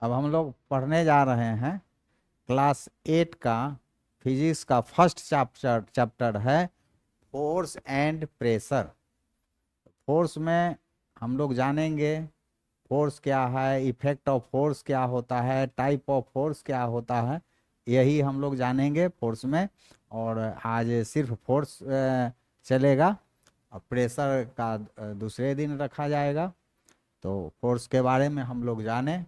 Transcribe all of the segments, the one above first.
अब हम लोग पढ़ने जा रहे हैं क्लास 8 का फिजिक्स का फर्स्ट चैप्टर है फोर्स एंड प्रेशर। फोर्स में हम लोग जानेंगे फोर्स क्या है, इफेक्ट ऑफ फोर्स क्या होता है, टाइप ऑफ फोर्स क्या होता है, यही हम लोग जानेंगे फोर्स में। और आज सिर्फ फोर्स चलेगा और प्रेशर का दूसरे दिन रखा जाएगा। तो फोर्स के बारे में हम लोग जाने।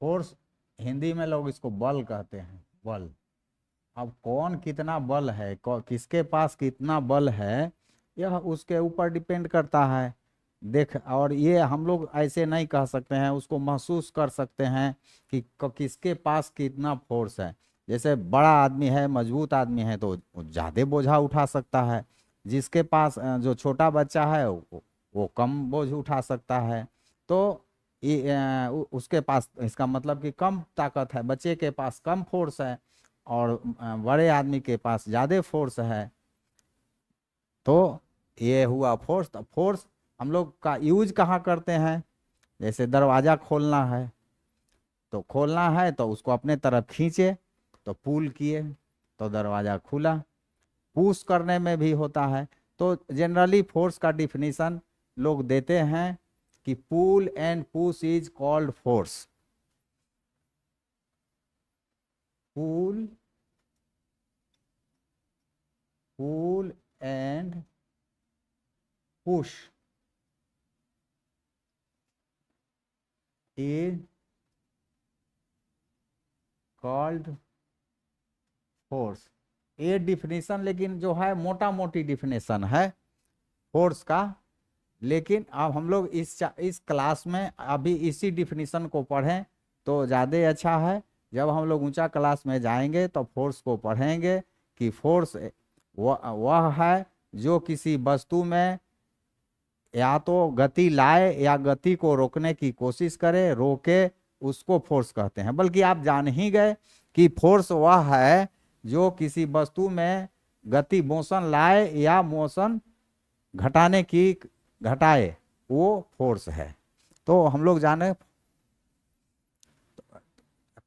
फोर्स हिंदी में लोग इसको बल कहते हैं, बल। अब कौन कितना बल है, किसके पास कितना बल है, यह उसके ऊपर डिपेंड करता है। देख, और ये हम लोग ऐसे नहीं कह सकते हैं, उसको महसूस कर सकते हैं कि किसके पास कितना फोर्स है। जैसे बड़ा आदमी है, मजबूत आदमी है तो ज़्यादा बोझा उठा सकता है। जिसके पास जो छोटा बच्चा है वो कम बोझ उठा सकता है। तो उसके पास, इसका मतलब कि कम ताकत है, बच्चे के पास कम फोर्स है और बड़े आदमी के पास ज़्यादा फोर्स है। तो ये हुआ फोर्स। तो फोर्स हम लोग का यूज कहाँ करते हैं, जैसे दरवाज़ा खोलना है तो खोलना है तो उसको अपने तरफ खींचे तो पुल किए तो दरवाज़ा खुला। पुश करने में भी होता है। तो जनरली फोर्स का डिफिनीशन लोग देते हैं कि pull and push is called force. Pull pull and push is called force. ये डिफिनीशन लेकिन जो है मोटा मोटी डिफिनीशन है फोर्स का। लेकिन अब हम लोग इस क्लास में अभी इसी डिफिनीशन को पढ़ें तो ज़्यादा अच्छा है। जब हम लोग ऊंचा क्लास में जाएंगे तो फोर्स को पढ़ेंगे कि फोर्स वह है जो किसी वस्तु में या तो गति लाए या गति को रोकने की कोशिश करे, रोके, उसको फोर्स कहते हैं। बल्कि आप जान ही गए कि फोर्स वह है जो किसी वस्तु में गति, मोशन लाए या मोशन घटाने की घटाए, वो फोर्स है। तो हम लोग जाने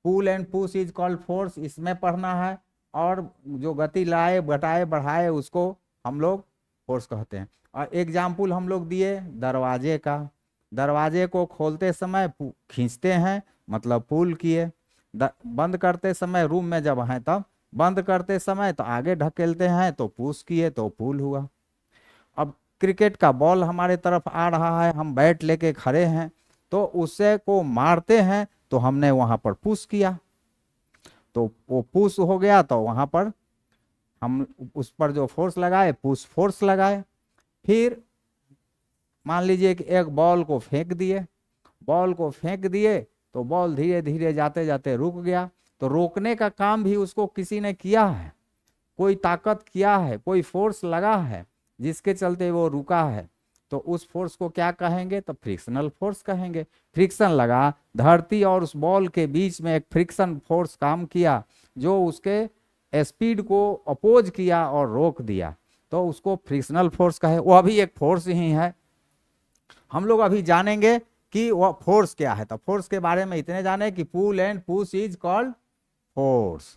pull and push is called force, इसमें पढ़ना है। और जो गति लाए, घटाए, बढ़ाए, उसको हम लोग फोर्स कहते हैं। और एग्जाम्पल हम लोग दिए दरवाजे का। दरवाजे को खोलते समय खींचते हैं मतलब पुल किए। बंद करते समय, रूम में जब हैं तब बंद करते समय तो आगे ढकेलते हैं तो पुश किए तो पुल हुआ। अब क्रिकेट का बॉल हमारे तरफ आ रहा है, हम बैट लेके खड़े हैं तो उससे को मारते हैं तो हमने वहां पर पुश किया तो वो पुश हो गया। तो वहां पर हम उस पर जो फोर्स लगाए, पुश फोर्स लगाए। फिर मान लीजिए कि एक बॉल को फेंक दिए, बॉल को फेंक दिए तो बॉल धीरे धीरे जाते जाते रुक गया। तो रोकने का काम भी उसको किसी ने किया है, कोई ताकत किया है, कोई फोर्स लगा है जिसके चलते वो रुका है। तो उस फोर्स को क्या कहेंगे, तो फ्रिक्शनल फोर्स कहेंगे। फ्रिक्शन लगा, धरती और उस बॉल के बीच में एक फ्रिक्शन फोर्स काम किया जो उसके स्पीड को अपोज किया और रोक दिया, तो उसको फ्रिक्शनल फोर्स कहे। वह भी एक फोर्स ही है। हम लोग अभी जानेंगे कि वह फोर्स क्या है। तो फोर्स के बारे में इतने जाने कि pull and push is called force.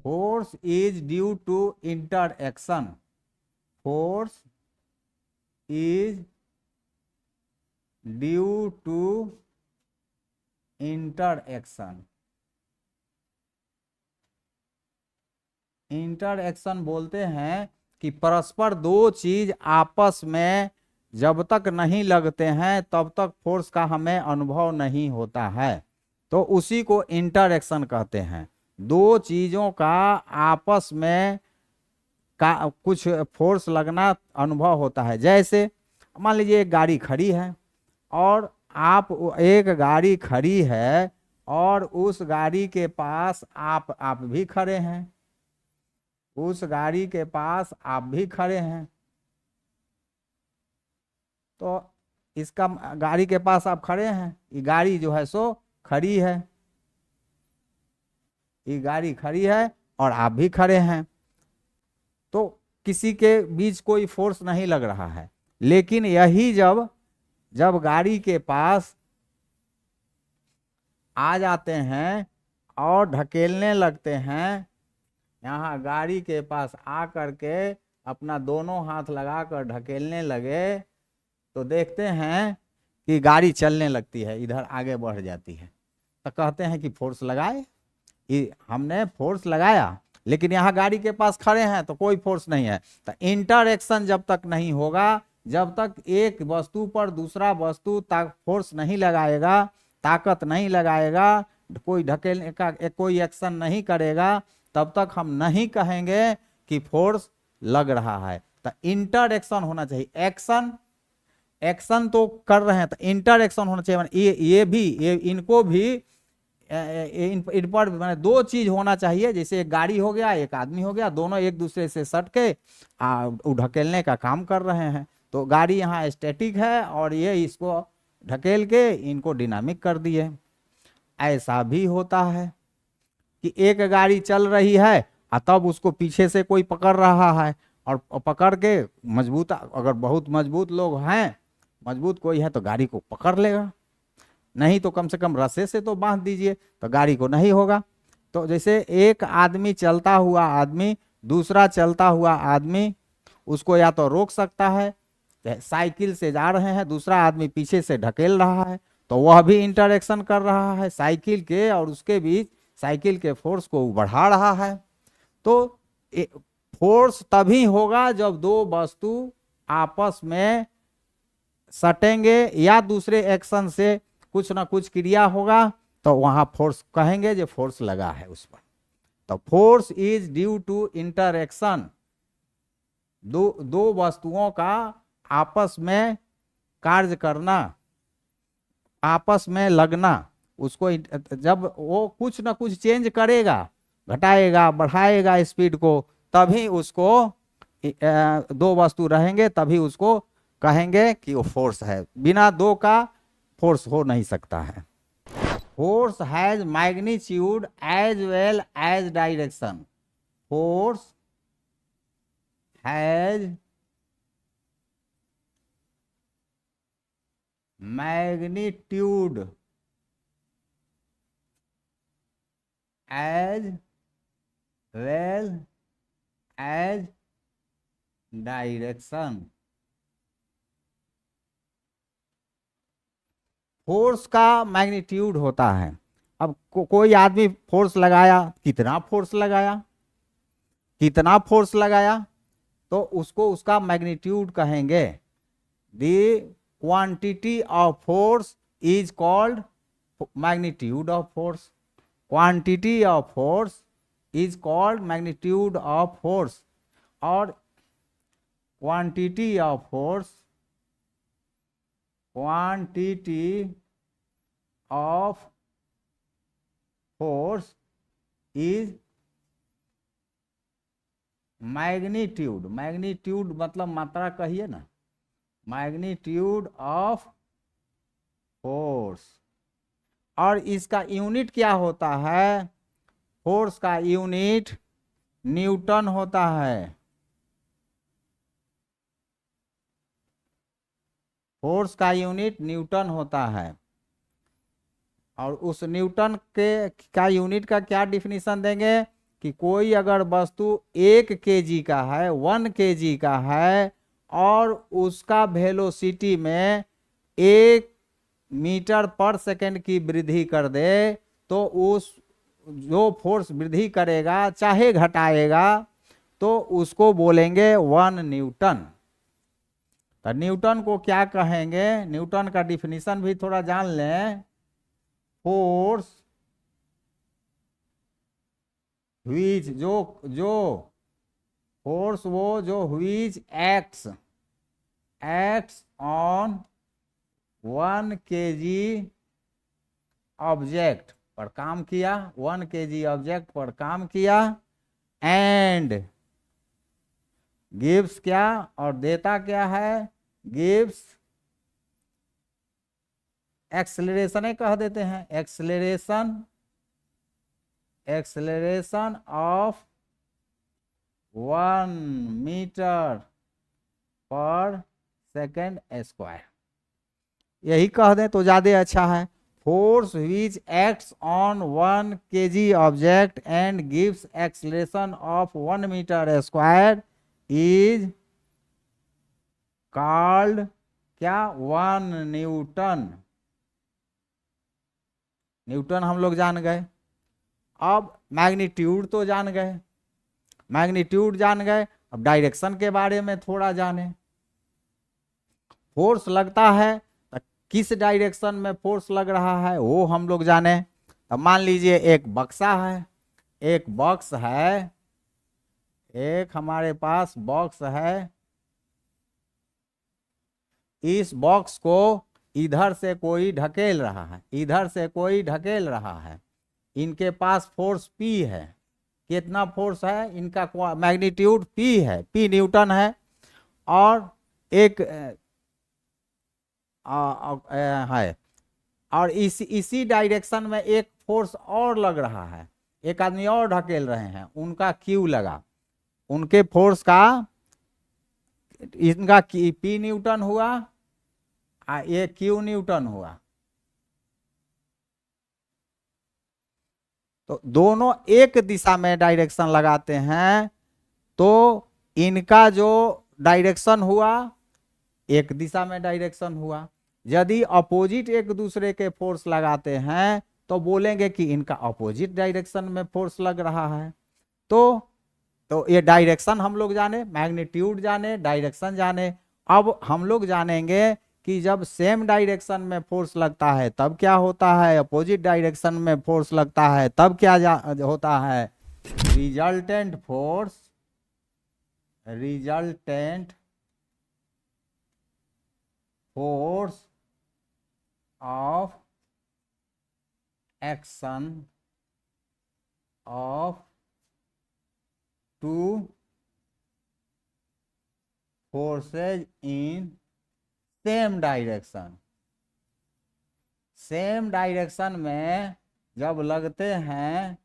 Force is due to interaction. Force is due to interaction. Interaction बोलते हैं कि परस्पर दो चीज आपस में जब तक नहीं लगते हैं तब तक फोर्स का हमें अनुभव नहीं होता है। तो उसी को इंटरएक्शन कहते हैं। दो चीजों का आपस में का कुछ फोर्स लगना अनुभव होता है। जैसे मान लीजिए एक गाड़ी खड़ी है और एक गाड़ी खड़ी है और उस गाड़ी के पास आप भी खड़े हैं, उस गाड़ी के पास आप भी खड़े हैं। तो इसका गाड़ी के पास आप खड़े हैं, ये गाड़ी जो है सो खड़ी है, ये गाड़ी खड़ी है और आप भी खड़े हैं। तो किसी के बीच कोई फोर्स नहीं लग रहा है, लेकिन यही जब जब गाड़ी के पास आ जाते हैं और ढकेलने लगते हैं, यहाँ गाड़ी के पास आ करके अपना दोनों हाथ लगाकर ढकेलने लगे, तो देखते हैं कि गाड़ी चलने लगती है, इधर आगे बढ़ जाती है। तो कहते हैं कि फोर्स लगाए, हमने फोर्स लगाया, लेकिन यहाँ गाड़ी के पास खड़े हैं तो कोई फोर्स नहीं है। तो इंटरएक्शन जब तक नहीं होगा, जब तक एक वस्तु पर दूसरा वस्तु फोर्स नहीं लगाएगा, ताकत नहीं लगाएगा, कोई ढकेलने का कोई एक्शन नहीं करेगा, तब तक हम नहीं कहेंगे कि फोर्स लग रहा है। तो इंटरएक्शन होना चाहिए। एक्शन तो कर रहे हैं तो इंटरएक्शन होना चाहिए। इनको भी इन पर मैंने दो चीज होना चाहिए, जैसे एक गाड़ी हो गया, एक आदमी हो गया, दोनों एक दूसरे से सट के ढकेलने का काम कर रहे हैं। तो गाड़ी यहाँ स्टैटिक है और ये इसको ढकेल के इनको डायनामिक कर दिए। ऐसा भी होता है कि एक गाड़ी चल रही है और तब उसको पीछे से कोई पकड़ रहा है, और पकड़ के मजबूत, अगर बहुत मजबूत लोग हैं, मजबूत कोई है तो गाड़ी को पकड़ लेगा, नहीं तो कम से कम रस्से से तो बांध दीजिए, तो गाड़ी को नहीं होगा। तो जैसे एक आदमी चलता हुआ आदमी दूसरा चलता हुआ आदमी उसको या तो रोक सकता है, साइकिल से जा रहे हैं, दूसरा आदमी पीछे से ढकेल रहा है, तो वह भी इंटरएक्शन कर रहा है साइकिल के और उसके बीच, साइकिल के फोर्स को बढ़ा रहा है। तो फोर्स तभी होगा जब दो वस्तु आपस में सटेंगे या दूसरे एक्शन से कुछ ना कुछ क्रिया होगा, तो वहां फोर्स कहेंगे जो फोर्स लगा है उस पर। तो force is due to interaction, दो वस्तुओं का आपस में कार्य करना, आपस में लगना, उसको जब वो कुछ ना कुछ चेंज करेगा, घटाएगा बढ़ाएगा स्पीड को, तभी उसको दो वस्तु रहेंगे तभी उसको कहेंगे कि वो फोर्स है। बिना दो का फोर्स हो नहीं सकता है। Force has magnitude as well as direction. Force has magnitude as well as direction. Force का मैग्नीट्यूड होता है। अब कोई आदमी फोर्स लगाया, कितना फोर्स लगाया, कितना फोर्स लगाया, तो उसको उसका मैग्नीट्यूड कहेंगे। The quantity of force is called magnitude of force. Quantity of force is called magnitude of force. और quantity of force, quantity of force is magnitude. Magnitude मतलब मात्रा कहिए ना, मैग्नीट्यूड ऑफ फोर्स। और इसका यूनिट क्या होता है? फोर्स का यूनिट न्यूटन होता है। फोर्स का यूनिट न्यूटन होता है। और उस न्यूटन के का यूनिट का क्या डिफिनीशन देंगे कि कोई अगर वस्तु 1 kg का है, 1 kg का है, और उसका वेलोसिटी में 1 मीटर पर सेकंड की वृद्धि कर दे, तो उस जो फोर्स वृद्धि करेगा चाहे घटाएगा, तो उसको बोलेंगे 1 न्यूटन। तो न्यूटन को क्या कहेंगे? न्यूटन का डिफिनीशन भी थोड़ा जान लें। फोर्स व्हिच जो फोर्स वो जो which acts on 1 kg object पर काम किया, 1 kg ऑब्जेक्ट पर काम किया, एंड गिव्स क्या और देता क्या है? गिव्स एक्सेलरेशन कह देते हैं, acceleration of 1 metre per second square, यही कह दें तो ज्यादा अच्छा है। Force which acts on 1 kg object and gives acceleration of 1 metre square is called क्या? 1 न्यूटन। न्यूटन हम लोग जान गए। अब मैग्नीट्यूड तो जान गए, मैग्नीट्यूड जान गए, अब डायरेक्शन के बारे में थोड़ा जाने। फोर्स लगता है तो किस डायरेक्शन में फोर्स लग रहा है वो हम लोग जाने। अब मान लीजिए एक बक्सा है, एक बॉक्स है, एक हमारे पास बॉक्स है, इस बॉक्स को इधर से कोई ढकेल रहा है, इधर से कोई ढकेल रहा है, इनके पास फोर्स P है। कितना फोर्स है? इनका मैग्नीट्यूड P है, P न्यूटन है। और एक है, और इसी डायरेक्शन में एक फोर्स और लग रहा है, एक आदमी और ढकेल रहे हैं, उनका Q लगा, उनके फोर्स का, इनका P न्यूटन हुआ, ये Q न्यूटन हुआ। तो दोनों एक दिशा में डायरेक्शन लगाते हैं तो इनका जो डायरेक्शन हुआ एक दिशा में डायरेक्शन हुआ। यदि अपोजिट एक दूसरे के फोर्स लगाते हैं तो बोलेंगे कि इनका अपोजिट डायरेक्शन में फोर्स लग रहा है। तो ये डायरेक्शन हम लोग जाने, मैग्नीट्यूड जाने, डायरेक्शन जाने। अब हम लोग जानेंगे कि जब सेम डायरेक्शन में फोर्स लगता है तब क्या होता है, अपोजिट डायरेक्शन में फोर्स लगता है तब क्या होता है। Resultant force, resultant force of action of two forces in same direction. Same direction में जब लगते हैं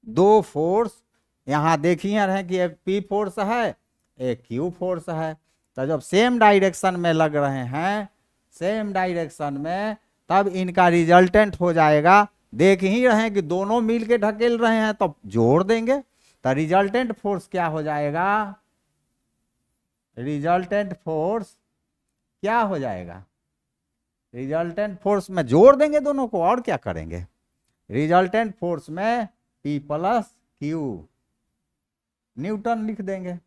दो फोर्स, यहां देखिए रहे कि एक P फोर्स है, एक Q फोर्स है, तो जब सेम डायरेक्शन में लग रहे हैं, सेम डायरेक्शन में, तब इनका रिजल्टेंट हो जाएगा। देख ही रहे हैं कि दोनों मिल के ढकेल रहे हैं, तो जोड़ देंगे तो रिजल्टेंट फोर्स क्या हो जाएगा, रिजल्टेंट फोर्स क्या हो जाएगा, रिजल्टेंट फोर्स में जोड़ देंगे दोनों को, और क्या करेंगे। रिजल्टेंट फोर्स में P प्लस Q, न्यूटन लिख देंगे,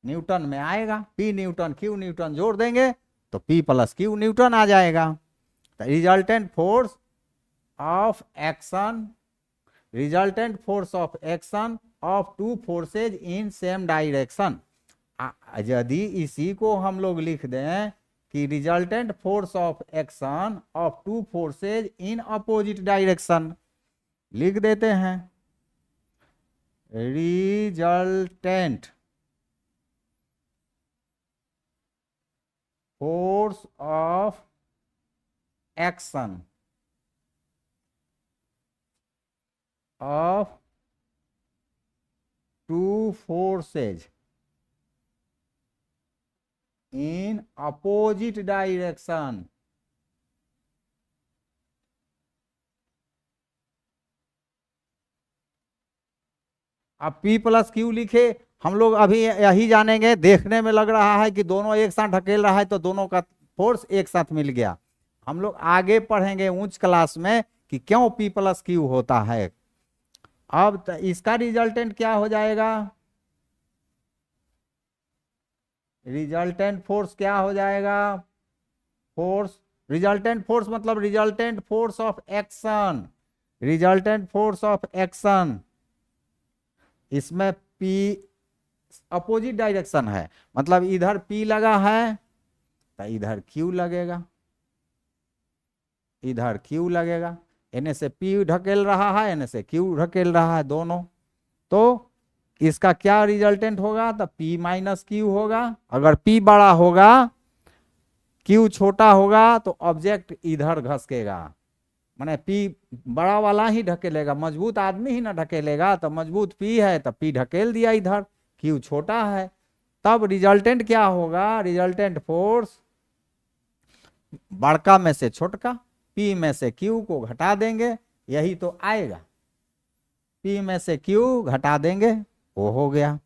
न्यूटन में आएगा, P न्यूटन Q न्यूटन जोड़ देंगे तो P प्लस Q न्यूटन आ जाएगा। तो resultant force of action, resultant force of action of two forces in same direction. यदि इसी को हम लोग लिख दें कि resultant force of action of two forces in opposite direction, लिख देते हैं resultant force of action of two forces in opposite direction। अब P प्लस Q लिखे, हम लोग अभी यही जानेंगे, देखने में लग रहा है कि दोनों एक साथ ढकेल रहा है तो दोनों का फोर्स एक साथ मिल गया। हम लोग आगे पढ़ेंगे उच्च क्लास में कि क्यों P प्लस Q होता है। अब इसका रिजल्टेंट क्या हो जाएगा, रिजल्टेंट फोर्स क्या हो जाएगा, फोर्स, रिजल्टेंट फोर्स मतलब resultant force of action, resultant force of action, इसमें P अपोजिट डायरेक्शन है, मतलब इधर P लगा है तो इधर Q लगेगा, इधर Q लगेगा, एने से P ढकेल रहा है, एने से Q ढकेल रहा है दोनों, तो इसका क्या रिजल्टेंट होगा, तो P माइनस Q होगा। अगर P बड़ा होगा Q छोटा होगा तो ऑब्जेक्ट इधर घसकेगा, माने पी बड़ा वाला ही ढकेलेगा, मजबूत आदमी ही ना ढकेलेगा, तो मजबूत पी है तो पी ढकेल दिया इधर, क्यू छोटा है, तब रिजल्टेंट क्या होगा, रिजल्टेंट फोर्स बड़का में से छोटका, पी में से क्यू को घटा देंगे, यही तो आएगा, पी में से क्यू घटा देंगे, वो हो गया।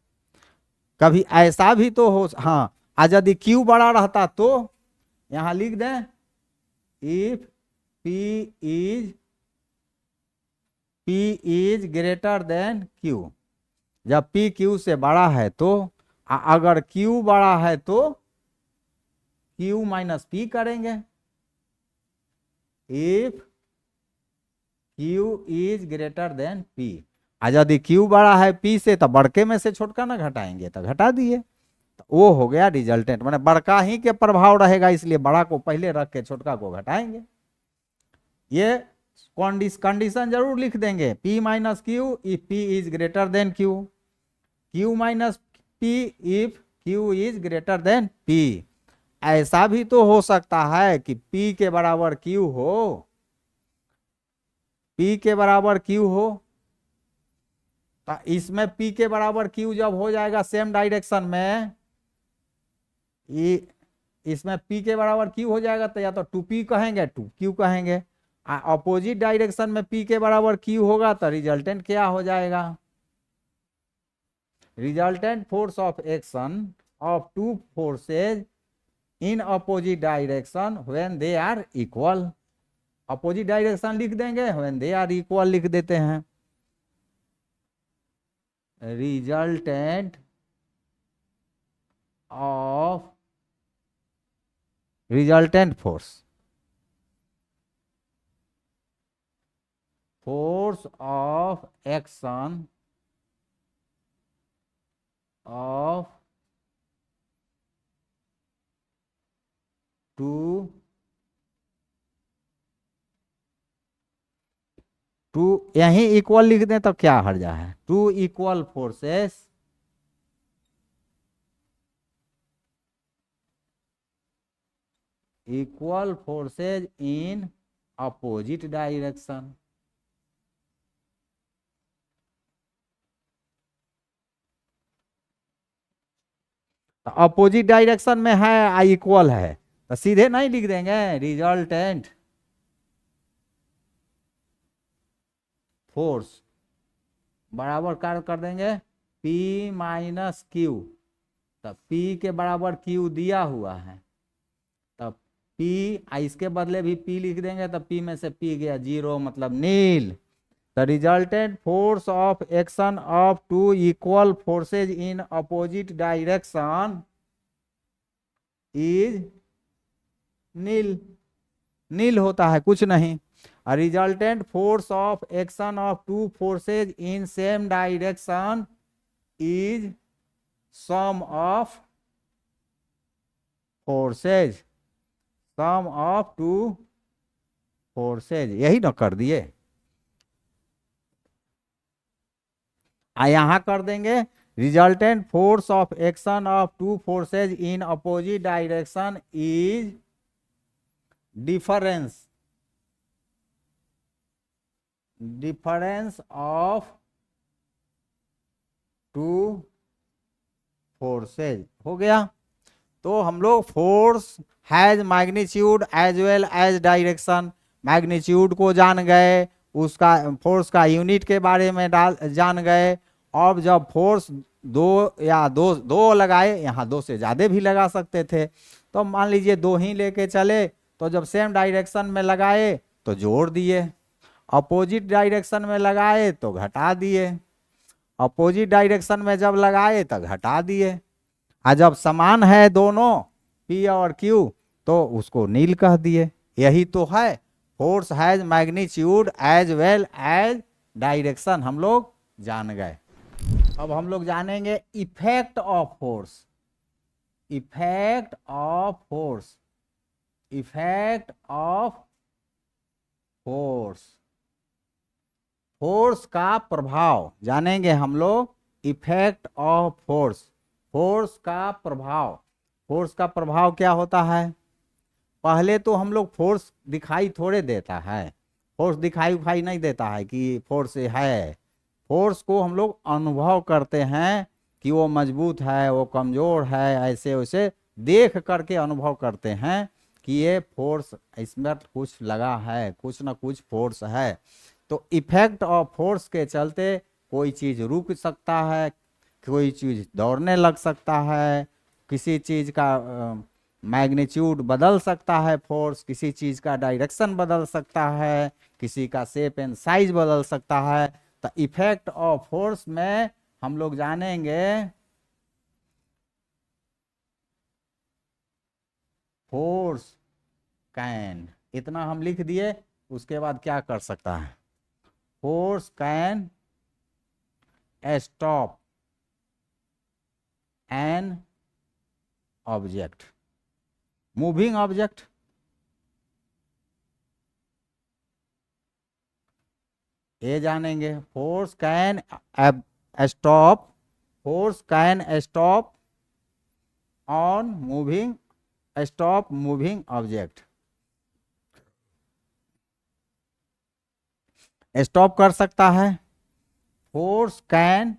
कभी ऐसा भी तो हो, हाँ, आज यदि क्यू बड़ा रहता तो यहां लिख दें if P is greater than Q, जब P Q से बड़ा है तो, अगर Q बड़ा है तो Q माइनस P करेंगे, if Q is greater than P, यदि Q बड़ा है P से तो बड़के में से छोटका ना घटाएंगे, तो घटा दिए, तो वो हो गया रिजल्टेंट, माने बड़का ही के प्रभाव रहेगा, इसलिए बड़ा को पहले रख के छोटका को घटाएंगे। ये कंडीशन जरूर लिख देंगे, P minus Q if P is greater than Q, Q minus P if Q is greater than P। ऐसा भी तो हो सकता है कि P के बराबर Q हो, P के बराबर Q हो, तो इसमें P के बराबर Q जब हो जाएगा सेम डायरेक्शन में, इसमें P के बराबर Q हो जाएगा तो या तो 2P कहेंगे 2Q कहेंगे, अपोजिट डायरेक्शन में P के बराबर Q होगा तो रिजल्टेंट क्या हो जाएगा, resultant force of action of two forces in opposite direction when they are equal, opposite direction लिख देंगे, व्हेन दे आर इक्वल लिख देते हैं, resultant of resultant force of action of two यहीं इक्वल लिख दें तो क्या हर्जा है, two equal forces in opposite direction, opposite direction में है आई इक्वल है तो सीधे नहीं लिख देंगे, रिजल्टेंट फोर्स बराबर कार्य कर देंगे P माइनस क्यू, तब P के बराबर Q दिया हुआ है, तब P इसके बदले भी P लिख देंगे, तब P में से P गया 0 मतलब nil, the resultant force of action of two equal forces in opposite direction is nil, nil होता है कुछ नहीं, resultant force of action of two forces in same direction is sum of forces, sum of two forces, यही ना कर दिए, यहां कर देंगे resultant force of action of two forces in opposite direction is difference of two forces हो गया। तो हम लोग force has magnitude as well as direction, magnitude को जान गए, उसका फोर्स का यूनिट के बारे में जान गए, अब जब फोर्स दो लगाए, यहाँ दो से ज़्यादा भी लगा सकते थे, तो मान लीजिए दो ही लेके चले, तो जब सेम डायरेक्शन में लगाए तो जोड़ दिए, अपोजिट डायरेक्शन में लगाए तो घटा दिए, अपोजिट डायरेक्शन में जब लगाए तो घटा दिए, जब समान है दोनों P और Q तो उसको नील कह दिए, यही तो है force has magnitude as well as direction, हम लोग जान गए। अब हम लोग जानेंगे effect of force, effect of force, effect of force, force का प्रभाव जानेंगे हम लोग, इफेक्ट ऑफ फोर्स, फोर्स का प्रभाव, फोर्स का प्रभाव क्या होता है, पहले तो हम लोग फोर्स दिखाई थोड़े देता है, फोर्स दिखाई उखाई नहीं देता है कि फोर्स है। फोर्स को हम लोग अनुभव करते हैं कि वो मजबूत है, वो कमजोर है, ऐसे वैसे देख करके अनुभव करते हैं कि ये फोर्स, इसमें कुछ लगा है, कुछ ना कुछ फोर्स है। तो इफेक्ट ऑफ फोर्स के चलते कोई चीज रुक सकता है, कोई चीज दौड़ने लग सकता है, किसी चीज का मैग्नीट्यूड बदल सकता है, फोर्स किसी चीज का डायरेक्शन बदल सकता है, किसी का शेप एंड साइज बदल सकता है। तो इफेक्ट ऑफ फोर्स में हम लोग जानेंगे फोर्स कैन, इतना हम लिख दिए। उसके बाद क्या कर सकता है? Force can stop an object, moving object. ये जानेंगे, force can stop, force can stop on moving, stop moving object, stop कर सकता है। फोर्स कैन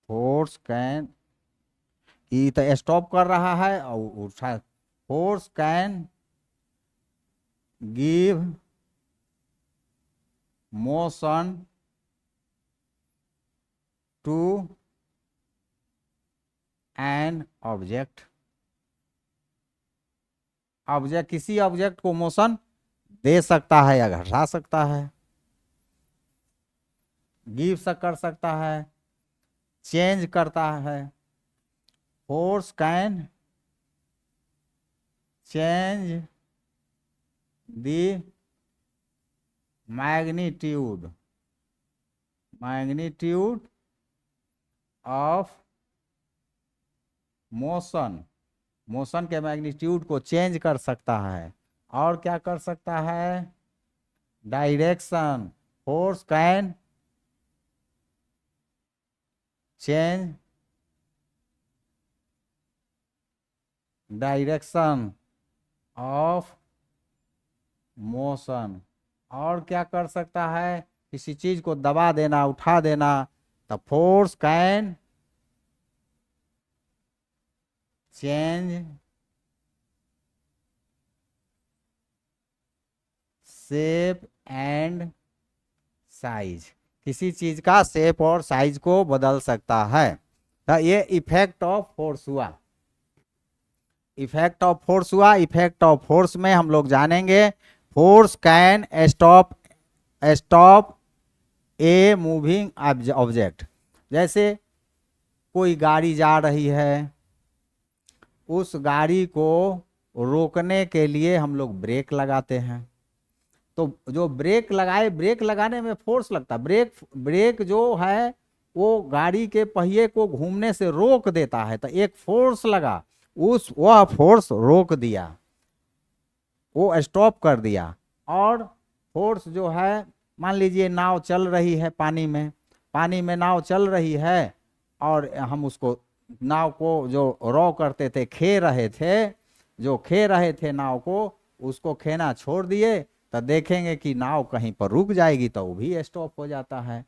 फोर्स कैन, ये तो स्टॉप कर रहा है और उठा। Force can give motion to an object, object किसी ऑब्जेक्ट को मोशन दे सकता है या घटा सकता है, गिव कर सकता है, चेंज करता है। Force can change the magnitude, magnitude of motion, motion के मैग्नीट्यूड को चेंज कर सकता है। और क्या कर सकता है? Direction, force can change direction of motion. और क्या कर सकता है? किसी चीज को दबा देना, उठा देना। तो force can change shape and size, किसी चीज का शेप और साइज को बदल सकता है। तो ये इफेक्ट ऑफ फोर्स हुआ, इफेक्ट ऑफ फोर्स हुआ। इफेक्ट ऑफ फोर्स में हम लोग जानेंगे force can stop, stop a moving object. जैसे कोई गाड़ी जा रही है, उस गाड़ी को रोकने के लिए हम लोग ब्रेक लगाते हैं। तो जो ब्रेक लगाए, ब्रेक लगाने में फोर्स लगता है, ब्रेक ब्रेक जो है वो गाड़ी के पहिए को घूमने से रोक देता है। तो एक फोर्स लगा, उस वह फोर्स रोक दिया, वो स्टॉप कर दिया। और फोर्स जो है, मान लीजिए नाव चल रही है पानी में, पानी में नाव चल रही है और हम उसको, नाव को जो रॉ करते थे, खे रहे थे, जो खे रहे थे नाव को, उसको खेना छोड़ दिए तो देखेंगे कि नाव कहीं पर रुक जाएगी, तो वो भी स्टॉप हो जाता है।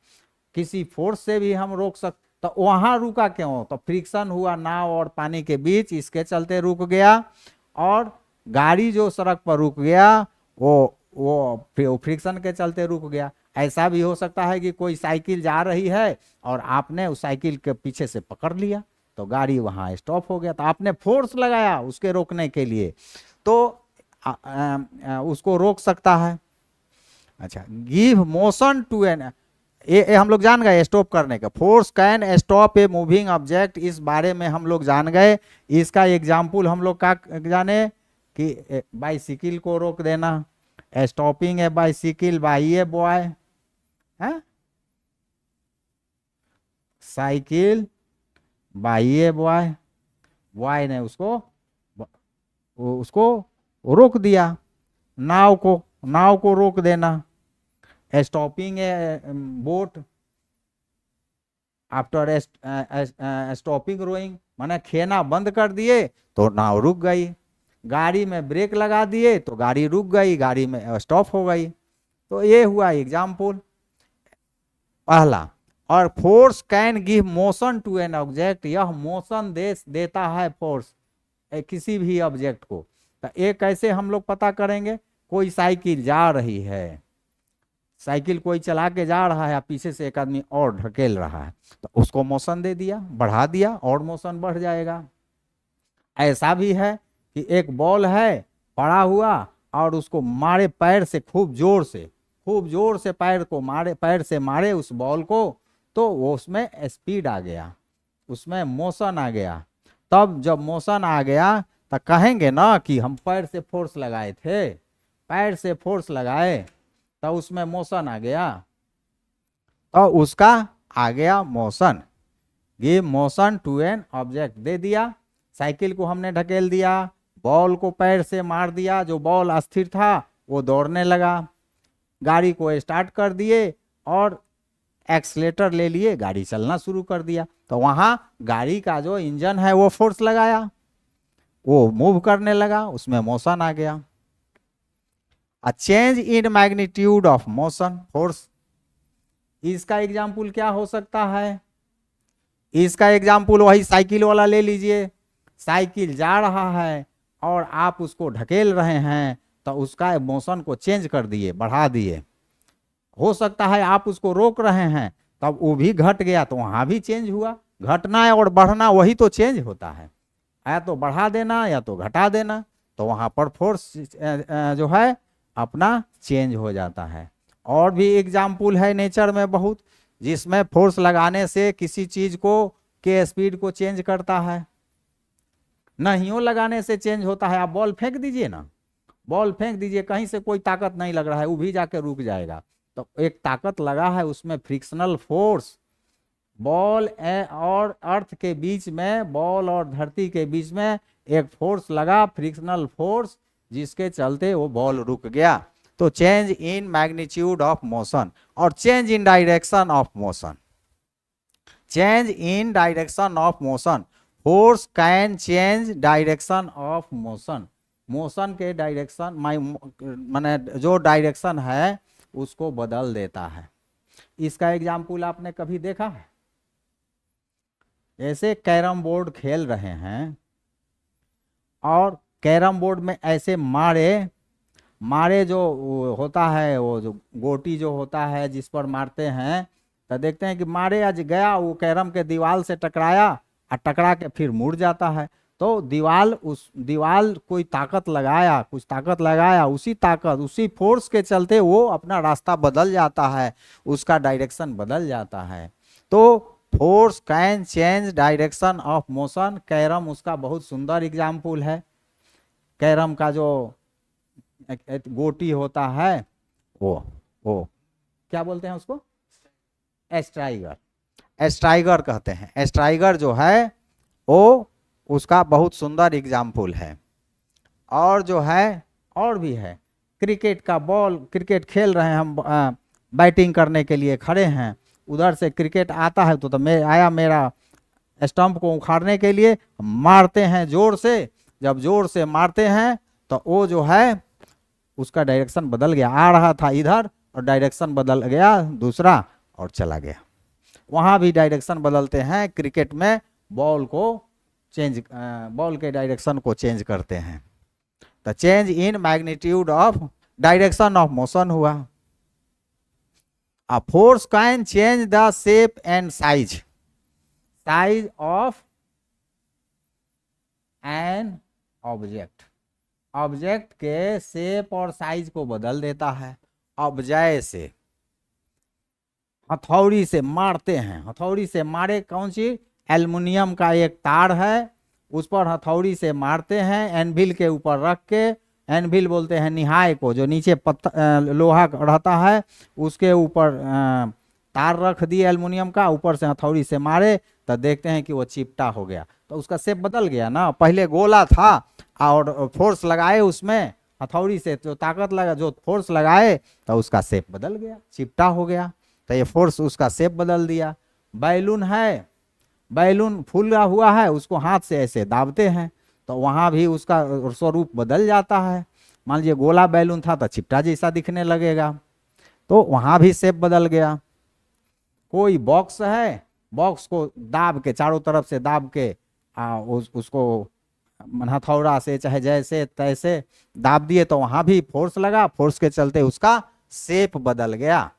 किसी फोर्स से भी हम रोक सकते। तो वहां रुका क्यों? तो फ्रिक्शन हुआ नाव और पानी के बीच, इसके चलते रुक गया। और गाड़ी जो सड़क पर रुक गया, वो फ्रिक्शन के चलते रुक गया। ऐसा भी हो सकता है कि कोई साइकिल जा रही है और आपने उस साइकिल के पीछे से पकड़ लिया, तो गाड़ी वहां स्टॉप हो गया। तो आपने फोर्स लगाया उसके रोकने के लिए, तो उसको रोक सकता है। अच्छा, गिव मोशन टू एन, ये हम लोग जान गए स्टॉप करने का। Force can stop a moving object, इस बारे में हम लोग जान गए। इसका एग्जाम्पल हम लोग का जाने कि बाइसिकल को रोक देना, stopping a bicycle by a boy, cycle by a boy, boy ने उसको उसको रोक दिया, नाव को रोक देना। Stopping a boat after stopping rowing, माने खेना बंद कर दिए तो नाव रुक गई, गाड़ी में ब्रेक लगा दिए तो गाड़ी रुक गई, गाड़ी में स्टॉप हो गई। तो ये हुआ एग्जाम्पल पहला। और force can give motion to an object, यह मोशन देता है फोर्स किसी भी ऑब्जेक्ट को। तो ये कैसे हम लोग पता करेंगे? कोई साइकिल जा रही है, साइकिल कोई चला के जा रहा है, पीछे से एक आदमी और ढकेल रहा है, तो उसको मोशन दे दिया, बढ़ा दिया, और मोशन बढ़ जाएगा। ऐसा भी है कि एक बॉल है पड़ा हुआ और उसको मारे पैर से, खूब जोर से पैर को मारे, पैर से मारे उस बॉल को, तो वो उसमें स्पीड आ गया, उसमें मोशन आ गया। तब जब मोशन आ गया तो कहेंगे ना कि हम पैर से फोर्स लगाए थे, पैर से फोर्स लगाए तो उसमें मोशन आ गया, तो उसका आ गया motion. Give motion to an object दे दिया, साइकिल को हमने ढकेल दिया, बॉल को पैर से मार दिया, जो बॉल अस्थिर था वो दौड़ने लगा, गाड़ी को स्टार्ट कर दिए और एक्सलेटर ले लिए, गाड़ी चलना शुरू कर दिया। तो वहां गाड़ी का जो इंजन है वो फोर्स लगाया, वो मूव करने लगा, उसमें मोशन आ गया। A change in magnitude of motion force, इसका एग्जाम्पल क्या हो सकता है? इसका एग्जाम्पल वही साइकिल वाला ले लीजिए, साइकिल जा रहा है और आप उसको ढकेल रहे हैं, तो उसका मोशन को चेंज कर दिए, बढ़ा दिए। हो सकता है आप उसको रोक रहे हैं तब वो भी घट गया, तो वहां भी चेंज हुआ। घटना और बढ़ना वही तो चेंज होता है, या तो बढ़ा देना या तो घटा देना, तो वहां पर फोर्स जो है अपना चेंज हो जाता है। और भी एग्जाम्पल है नेचर में बहुत, जिसमें फोर्स लगाने से किसी चीज को के स्पीड को चेंज करता है, नहियों लगाने से चेंज होता है। आप बॉल फेंक दीजिए ना, बॉल फेंक दीजिए, कहीं से कोई ताकत नहीं लग रहा है, वो भी जाके रुक जाएगा। तो एक ताकत लगा है उसमें, फ्रिक्शनल फोर्स, बॉल और अर्थ के बीच में, बॉल और धरती के बीच में एक फोर्स लगा, फ्रिक्शनल फोर्स, जिसके चलते वो बॉल रुक गया। तो change in magnitude of motion और change in direction of motion. Change in direction of motion, force can change direction of motion, motion के डायरेक्शन माने जो डायरेक्शन है उसको बदल देता है। इसका एग्जाम्पल आपने कभी देखा है? जैसे कैरम बोर्ड खेल रहे हैं और कैरम बोर्ड में ऐसे मारे जो होता है, वो जो गोटी जो होता है जिस पर मारते हैं, तो देखते हैं कि मारे आज गया, वो कैरम के दीवार से टकराया और टकरा के फिर मुड़ जाता है। तो दीवाल कोई ताकत लगाया, कुछ ताकत लगाया, उसी ताकत, उसी फोर्स के चलते वो अपना रास्ता बदल जाता है, उसका डायरेक्शन बदल जाता है। तो force can change direction of motion, carrom उसका बहुत सुंदर एग्जाम्पल है। कैरम का जो एक गोटी होता है, वो क्या बोलते हैं उसको? स्ट्राइगर, स्ट्राइगर कहते हैं। स्ट्राइगर जो है वो उसका बहुत सुंदर एग्जाम्पल है। और जो है, और भी है, क्रिकेट का बॉल, क्रिकेट खेल रहे हैं हम, बैटिंग करने के लिए खड़े हैं, उधर से क्रिकेट आता है तो आया मेरा स्टंप को उखाड़ने के लिए, मारते हैं जोर से, जब जोर से मारते हैं तो वो जो है उसका डायरेक्शन बदल गया, आ रहा था इधर और डायरेक्शन बदल गया दूसरा और चला गया। वहां भी डायरेक्शन बदलते हैं क्रिकेट में, बॉल को चेंज, बॉल के डायरेक्शन को चेंज करते हैं। तो change in magnitude of direction of motion हुआ। A force can change the shape and size of an object, object के शेप और साइज को बदल देता है। ऑब्जेक्ट से, हथौड़ी से मारते हैं, हथौड़ी से मारे, कौन सी? एल्युमिनियम का एक तार है, उस पर हथौड़ी से मारते हैं, एनविल के ऊपर रख के, एनविल बोलते हैं निहाय को, जो नीचे लोहा रहता है उसके ऊपर तार रख दिए एल्युमिनियम का, ऊपर से हथौड़ी से मारे तो देखते हैं कि वो चिपटा हो गया, तो उसका शेप बदल गया ना। पहले गोला था और फोर्स लगाए उसमें हथौड़ी से, जो ताकत लगा, जो फोर्स लगाए तो उसका शेप बदल गया, चिपटा हो गया, तो ये फोर्स उसका शेप बदल दिया। बैलून है, बैलून फूला हुआ है, उसको हाथ से ऐसे दाबते हैं तो वहां भी उसका स्वरूप बदल जाता है। मान लीजिए गोला बैलून था तो चिपटा जैसा दिखने लगेगा, तो वहां भी शेप बदल गया। कोई बॉक्स है, बॉक्स को दाब के, चारों तरफ से दाब के उसको हथौड़ा से चाहे जैसे तैसे दाब दिए तो वहां भी फोर्स लगा, फोर्स के चलते उसका शेप बदल गया।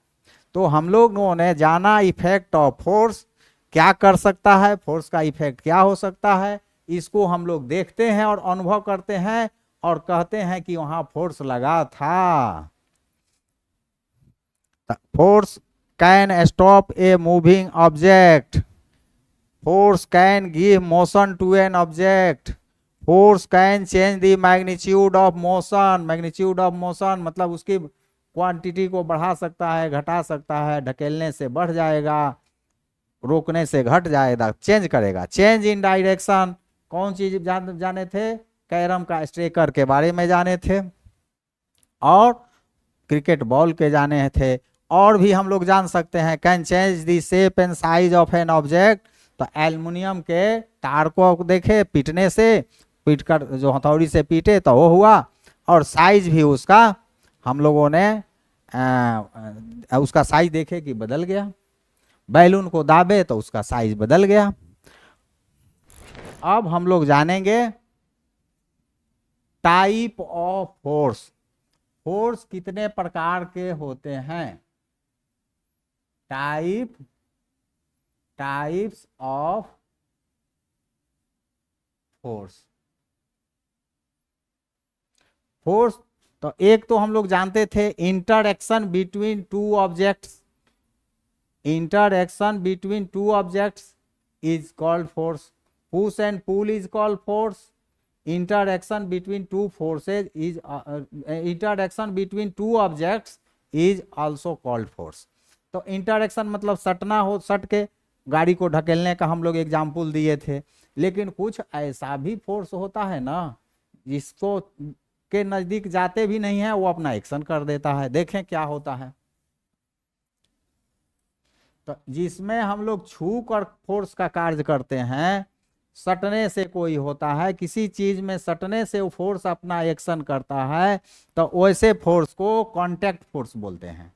तो हम लोगों ने जाना इफेक्ट ऑफ फोर्स क्या कर सकता है, फोर्स का इफेक्ट क्या हो सकता है, इसको हम लोग देखते हैं और अनुभव करते हैं और कहते हैं कि वहां फोर्स लगा था। Force can stop a moving object, force can give motion to an object, force can change the magnitude of motion, magnitude of motion मतलब उसकी क्वांटिटी को बढ़ा सकता है, घटा सकता है, ढकेलने से बढ़ जाएगा, रोकने से घट जाएगा, चेंज करेगा। चेंज इन डायरेक्शन, कौन चीज जाने थे, कैरम का स्ट्रेकर के बारे में जाने थे और क्रिकेट बॉल के जाने थे। और भी हम लोग जान सकते हैं can change the shape and size of an object, तो एल्युमिनियम के तार को देखे पीटने से, पीट कर जो हथौड़ी से पीटे तो वो हुआ, और साइज भी उसका हम लोगों ने उसका साइज देखे कि बदल गया, बैलून को दाबे तो उसका साइज बदल गया। अब हम लोग जानेंगे टाइप ऑफ फोर्स, फोर्स कितने प्रकार के होते हैं, टाइप्स ऑफ फोर्स। फोर्स तो एक तो हम लोग जानते थे interaction between two objects, interaction between two objects is called force, push and pull is called force, interaction between two forces is interaction between two objects is also called force। तो interaction मतलब सटना हो, सट के गाड़ी को ढकेलने का हम लोग एग्जाम्पल दिए थे, लेकिन कुछ ऐसा भी फोर्स होता है ना जिसको के नजदीक जाते भी नहीं है वो अपना एक्शन कर देता है। देखें क्या होता है, तो जिसमें हम लोग छू कर फोर्स का कार्य करते हैं, सटने से कोई होता है, किसी चीज में सटने से वो फोर्स अपना एक्शन करता है, तो वैसे फोर्स को कांटेक्ट फोर्स बोलते हैं,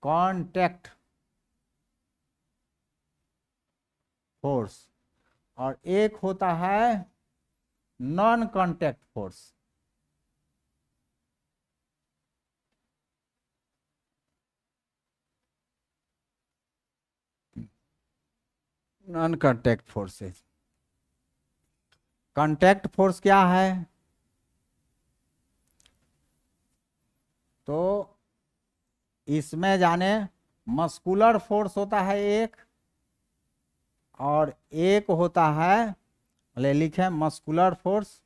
कांटेक्ट फोर्स। और एक होता है non contact force, non contact forces. Contact force क्या है, तो इसमें जाने मस्कुलर फोर्स होता है एक, और एक होता है, ले लिखे मस्कुलर फोर्स,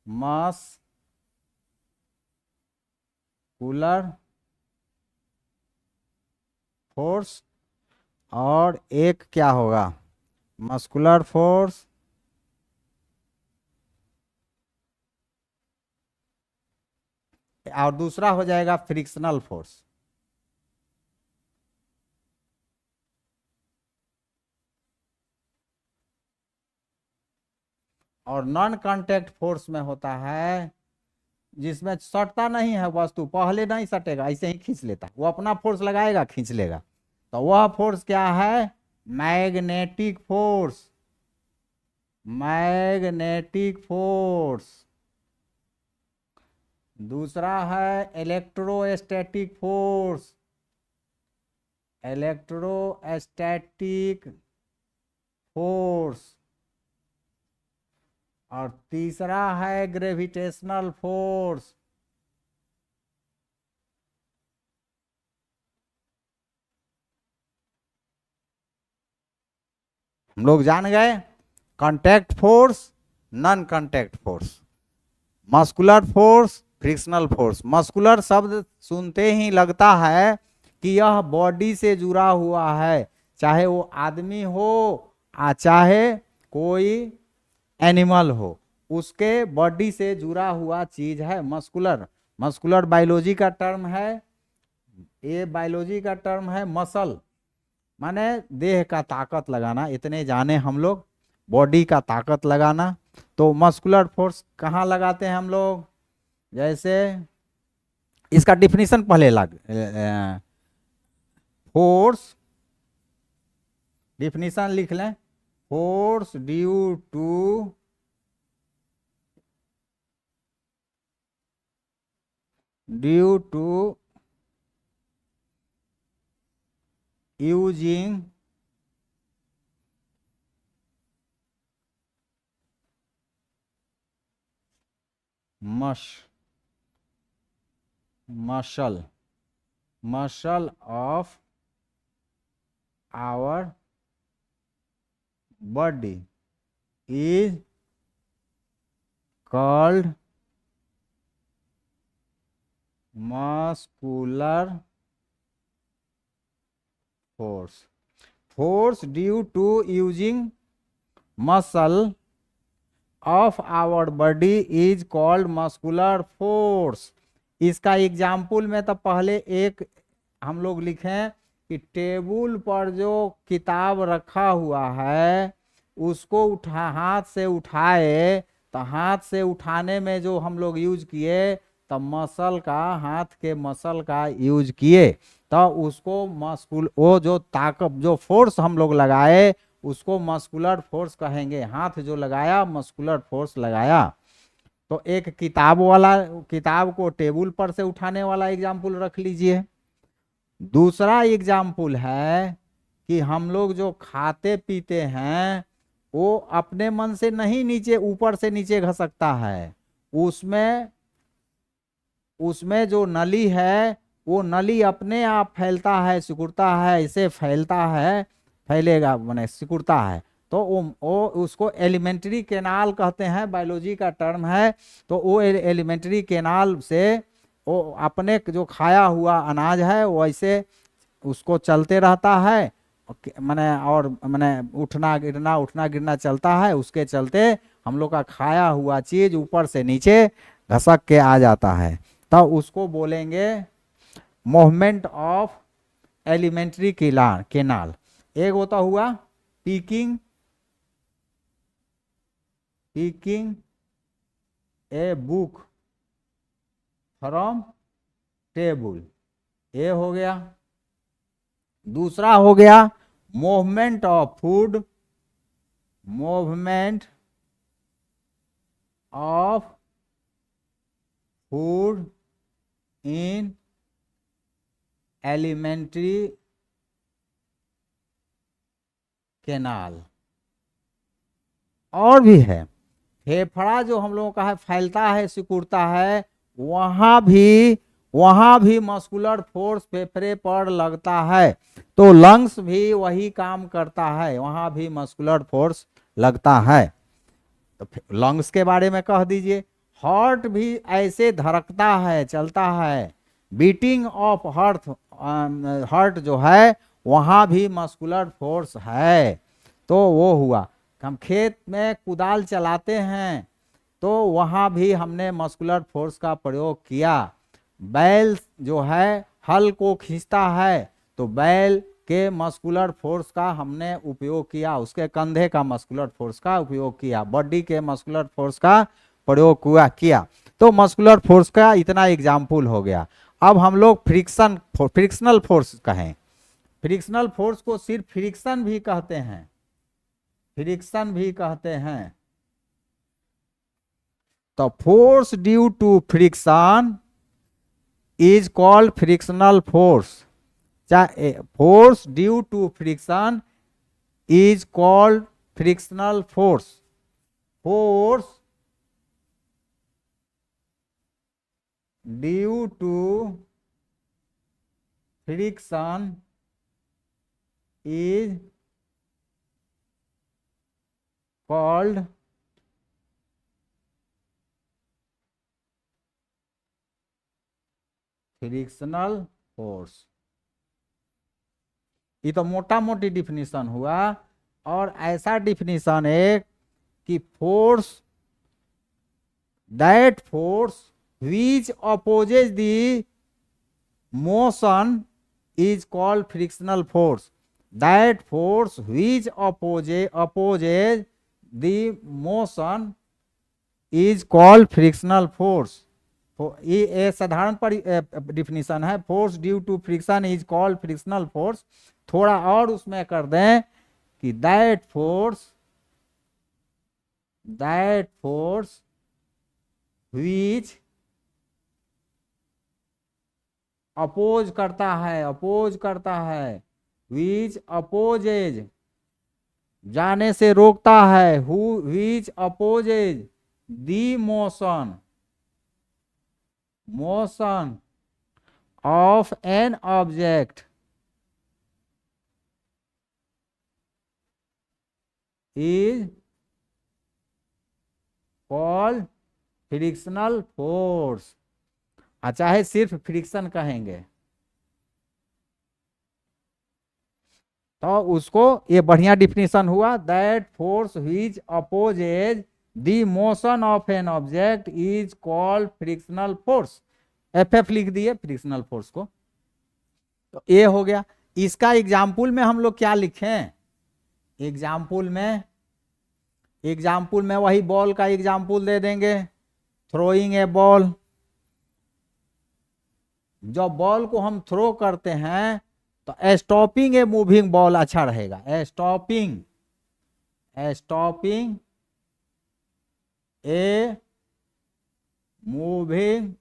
मस्कुलर फोर्स, और एक क्या होगा, मस्कुलर फोर्स और दूसरा हो जाएगा फ्रिक्शनल फोर्स। और नॉन कांटेक्ट फोर्स में होता है जिसमें सटता नहीं है वस्तु, पहले नहीं सटेगा, ऐसे ही खींच लेता, वो अपना फोर्स लगाएगा खींच लेगा, तो वह फोर्स क्या है, मैग्नेटिक फोर्स, मैग्नेटिक फोर्स। दूसरा है इलेक्ट्रोस्टैटिक फोर्स, इलेक्ट्रोस्टैटिक फोर्स। और तीसरा है ग्रेविटेशनल फोर्स, हम लोग जान गए contact force, non contact force, muscular force, frictional force. Muscular शब्द सुनते ही लगता है कि यह बॉडी से जुड़ा हुआ है, चाहे वो आदमी हो चाहे कोई एनिमल हो, उसके बॉडी से जुड़ा हुआ चीज है मस्कुलर। मस्कुलर बायोलॉजी का टर्म है, ये बायोलॉजी का टर्म है मसल, माने देह का ताकत लगाना, इतने जाने हम लोग, बॉडी का ताकत लगाना। तो मस्कुलर फोर्स कहाँ लगाते हैं हम लोग? जैसे इसका डिफिनीशन पहले लग, फोर्स, डिफिनीशन लिख लें, force due to using muscle of our body is called muscular force. Force due to using muscle of our body is called muscular force. इसका एग्जाम्पल में तो पहले एक हम लोग लिखें कि टेबल पर जो किताब रखा हुआ है उसको हाथ से उठाए, तो हाथ से उठाने में जो हम लोग यूज किए, तो मसल का, हाथ के मसल का यूज किए, तो उसको वो जो ताकत, जो फोर्स हम लोग लगाए उसको मस्कुलर फोर्स कहेंगे। हाथ जो लगाया, मस्कुलर फोर्स लगाया। तो एक किताब को टेबल पर से उठाने वाला एग्जाम्पल रख लीजिए। दूसरा एग्जाम्पल है कि हम लोग जो खाते पीते हैं वो अपने मन से नहीं, नीचे ऊपर से नीचे घसकता है। उसमें जो नली है वो नली अपने आप फैलता है, सिकुड़ता है, इसे फैलता है, फैलेगा माने सिकुड़ता है। तो वो उसको एलिमेंट्री कैनाल कहते हैं, बायोलॉजी का टर्म है। तो वो एलिमेंट्री कैनाल से वो अपने जो खाया हुआ अनाज है वैसे उसको चलते रहता है, माने उठना गिरना चलता है। उसके चलते हम लोग का खाया हुआ चीज ऊपर से नीचे घसक के आ जाता है। तो उसको बोलेंगे मूवमेंट ऑफ एलिमेंट्री केनाल। एक होता हुआ peeking a book from table, ये हो गया। दूसरा हो गया movement of food, movement of food in alimentary canal. और भी है, फेफड़ा जो हम लोगों का है फैलता है, सिकुड़ता है, वहां भी मस्कुलर फोर्स फेफड़े पर लगता है। तो लंग्स भी वही काम करता है, वहां भी मस्कुलर फोर्स लगता है। तो लंग्स के बारे में कह दीजिए। हार्ट भी ऐसे धड़कता है, चलता है, बीटिंग ऑफ हार्ट जो है वहां भी मस्कुलर फोर्स है। तो वो हुआ। हम खेत में कुदाल चलाते हैं तो वहां भी हमने मस्कुलर फोर्स का प्रयोग किया। बैल जो है हल को खींचता है तो बैल के मस्कुलर फोर्स का हमने उपयोग किया, उसके कंधे का मस्कुलर फोर्स का उपयोग किया, बॉडी के मस्कुलर फोर्स का प्रयोग किया। तो मस्कुलर फोर्स का इतना एग्जाम्पल हो गया। अब हम लोग फ्रिक्शनल फोर्स कहें। फ्रिक्शनल फोर्स को सिर्फ फ्रिक्शन भी कहते हैं, फ्रिक्शन भी कहते हैं। तो force due to friction is called frictional force. Force due to friction is called frictional force. Force due to friction is called frictional force. ये तो मोटा मोटी डिफिनीशन हुआ। और ऐसा डिफिनीशन एक कि that force which opposes the motion is called frictional force। That force which opposes the motion is called frictional force. ये साधारण डिफिनीशन है। Force due to friction is called frictional force. थोड़ा और उसमें कर दें कि दैट फोर्स व्हिच अपोज करता है व्हिच अपोजेज जाने से रोकता है, which opposes the motion of an object is called frictional force. चाहे सिर्फ फ्रिक्शन कहेंगे तो उसको ये बढ़िया डिफिनीशन हुआ। That force which opposes the motion of an object is called frictional force. F लिख दिए फ्रिक्शनल फोर्स को। तो ये हो गया। इसका एग्जाम्पल में हम लोग क्या लिखें? एग्जाम्पल में वही बॉल का एग्जाम्पल दे देंगे। थ्रोइंग ए बॉल, जब बॉल को हम थ्रो करते हैं तो स्टॉपिंग ए मूविंग बॉल अच्छा रहेगा। स्टॉपिंग ए मूविंग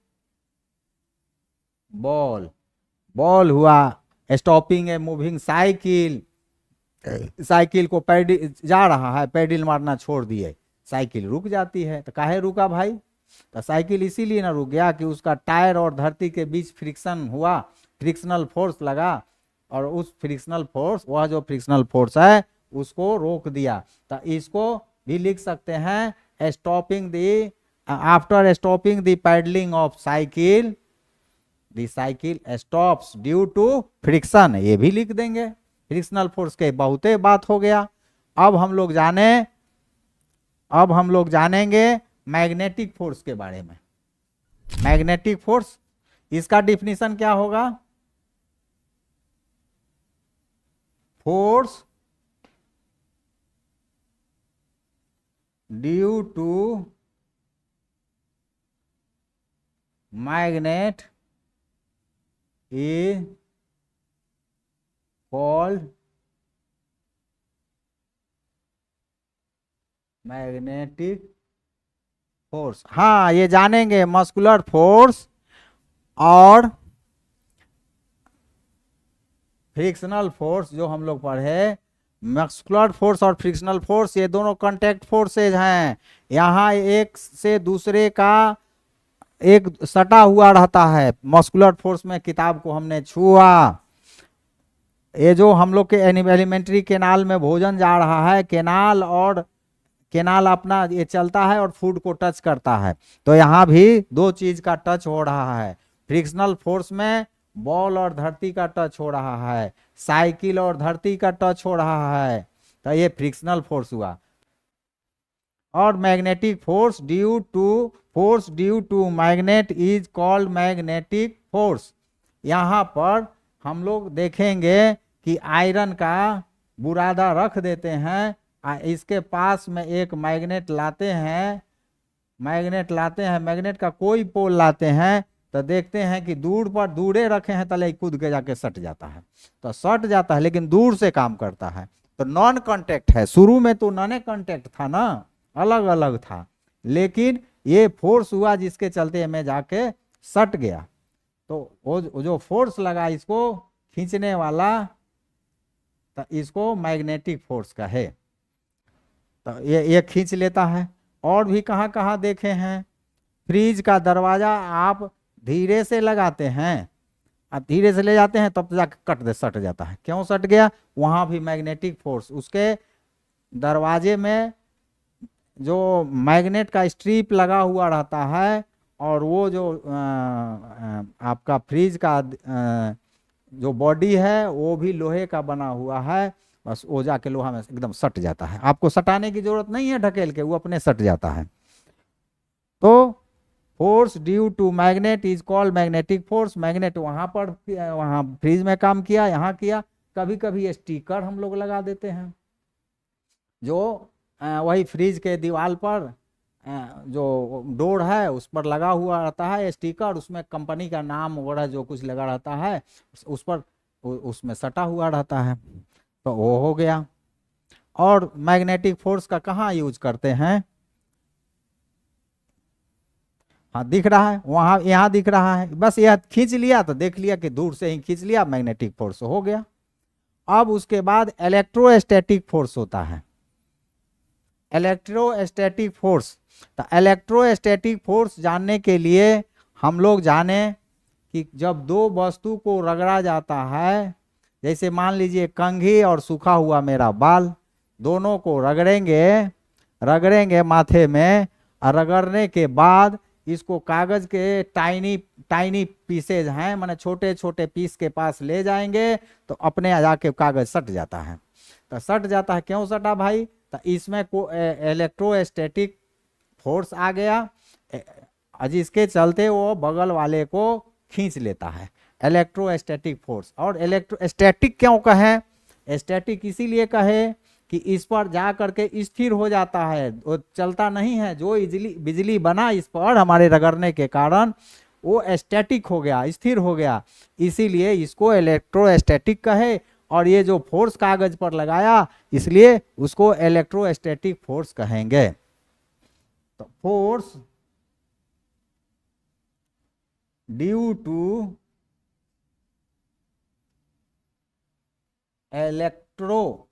बॉल हुआ। स्टॉपिंग ए मूविंग साइकिल को पैडल जा रहा है, पैडल मारना छोड़ दिए, साइकिल रुक जाती है। तो काहे रुका भाई? तो साइकिल इसीलिए ना रुक गया कि उसका टायर और धरती के बीच फ्रिक्शन हुआ, फ्रिक्शनल फोर्स लगा, और उस फ्रिक्शनल फोर्स, वह जो फ्रिक्शनल फोर्स है उसको रोक दिया। तो इसको भी लिख सकते हैं after stopping the pedalling of cycle the cycle stops due to friction. ये भी लिख देंगे। फ्रिक्शनल फोर्स के बहुते बात हो गया। अब हम लोग जानेंगे मैग्नेटिक फोर्स के बारे में। मैग्नेटिक फोर्स, इसका डिफिनीशन क्या होगा? Force due to magnet is called magnetic force. हाँ, ये जानेंगे मस्कुलर फोर्स और फ्रिक्शनल फोर्स। जो हम लोग पढ़े, मस्कुलर फोर्स और फ्रिक्शनल फोर्स, ये दोनों कांटेक्ट फोर्सेज हैं। यहाँ एक से दूसरे का एक सटा हुआ रहता है। मस्कुलर फोर्स में किताब को हमने छुआ, ये जो हम लोग के एलिमेंट्री केनाल में भोजन जा रहा है, केनाल अपना ये चलता है और फूड को टच करता है। तो यहाँ भी दो चीज का टच हो रहा है। फ्रिक्शनल फोर्स में बॉल और धरती का टच हो रहा है, साइकिल और धरती का टच हो रहा है। तो ये फ्रिक्शनल फोर्स हुआ। और magnetic force due to magnet is called magnetic force. यहाँ पर हम लोग देखेंगे कि आयरन का बुरादा रख देते हैं, इसके पास में एक मैग्नेट लाते हैं, मैग्नेट का कोई पोल लाते हैं, तो देखते हैं कि दूरे रखे हैं, तले कूद के जाके सट जाता है। तो सट जाता है लेकिन दूर से काम करता है। तो नॉन कांटेक्ट है। शुरू में तो नॉन कांटेक्ट था ना, अलग अलग था, लेकिन ये फोर्स हुआ जिसके चलते में जाके सट गया। तो वो जो फोर्स लगा इसको खींचने वाला, तो इसको मैग्नेटिक फोर्स का है। तो ये खींच लेता है। और भी कहाँ कहाँ देखे हैं? फ्रिज का दरवाजा आप धीरे से लगाते हैं, आप धीरे से ले जाते हैं, तब जाके सट जाता है। क्यों सट गया? वहां भी मैग्नेटिक फोर्स। उसके दरवाजे में जो मैग्नेट का स्ट्रिप लगा हुआ रहता है, और वो जो आपका फ्रिज का जो बॉडी है वो भी लोहे का बना हुआ है। बस वो जाके लोहा में एकदम सट जाता है। आपको सटाने की जरूरत नहीं है ढकेल के, वो अपने सट जाता है। तो force due to magnet is called magnetic force. Magnet वहां फ्रिज में काम किया, यहाँ किया, कभी कभी स्टिकर हम लोग लगा देते हैं, जो वही फ्रिज के दीवार पर जो डोर है उस पर लगा हुआ रहता है स्टिकर, उसमें कंपनी का नाम वगैरह जो कुछ लगा रहता है उस पर उसमें सटा हुआ रहता है, तो वो हो गया। और मैग्नेटिक फोर्स का कहाँ यूज करते हैं? हाँ दिख रहा है, वहां यहाँ दिख रहा है, बस यह खींच लिया तो देख लिया कि दूर से ही खींच लिया, मैग्नेटिक फोर्स हो गया। अब उसके बाद इलेक्ट्रोस्टैटिक फोर्स होता है। इलेक्ट्रोस्टैटिक फोर्स, तो इलेक्ट्रोस्टैटिक फोर्स जानने के लिए हम लोग जाने कि जब दो वस्तु को रगड़ा जाता है, जैसे मान लीजिए कंघी और सूखा हुआ मेरा बाल, दोनों को रगड़ेंगे माथे में, और रगड़ने के बाद इसको कागज के टाइनी पीसेज हैं, माने छोटे छोटे पीस के पास ले जाएंगे तो अपने जाके कागज सट जाता है। तो सट जाता है, क्यों सटा भाई? तो इसमें को इलेक्ट्रोस्टैटिक फोर्स आ गया, जिसके चलते वो बगल वाले को खींच लेता है, इलेक्ट्रोस्टैटिक फोर्स। और इलेक्ट्रोस्टैटिक क्यों कहें? स्टैटिक इसीलिए कहे कि इस पर जा करके स्थिर हो जाता है, वो चलता नहीं है, जो बिजली बना इस पर हमारे रगड़ने के कारण वो स्टैटिक हो गया, स्थिर हो गया, इसीलिए इसको इलेक्ट्रोस्टैटिक कहे। और ये जो फोर्स कागज पर लगाया इसलिए उसको इलेक्ट्रोस्टैटिक फोर्स कहेंगे। तो force due to electrostat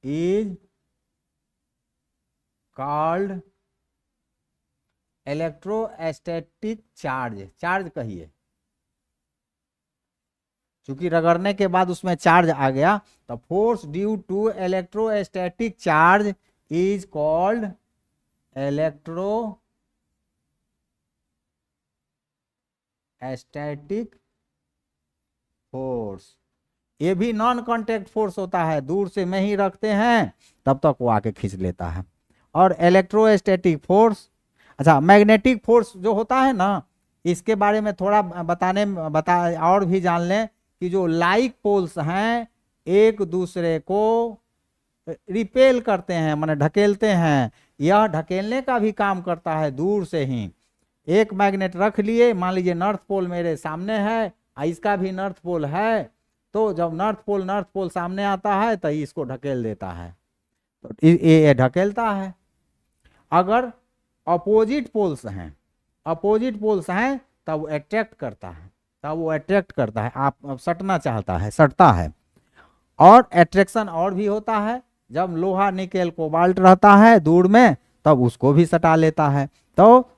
is called electrostatic charge कहिए, चूंकि रगड़ने के बाद उसमें चार्ज आ गया, तो force due to electrostatic charge is called electrostatic force. ये भी नॉन कांटेक्ट फोर्स होता है, दूर से में ही रखते हैं तब तक वो आके खींच लेता है। और इलेक्ट्रोस्टैटिक फोर्स, अच्छा मैग्नेटिक फोर्स जो होता है ना, इसके बारे में थोड़ा और भी जान लें कि जो लाइक पोल्स हैं एक दूसरे को रिपेल करते हैं, माने ढकेलते हैं, यह ढकेलने का भी काम करता है दूर से ही। एक मैग्नेट रख लिए, मान लीजिए नॉर्थ पोल मेरे सामने है, इसका भी नॉर्थ पोल है, तो जब नॉर्थ पोल सामने आता है तो इसको ढकेल देता है, तो ये ढकेलता है। अगर अपोजिट पोल्स हैं तब वो अट्रैक्ट करता है, आप सटना चाहता है, सटता है। और अट्रैक्शन और भी होता है, जब लोहा निकेल कोबाल्ट रहता है दूर में तब उसको भी सटा लेता है। तो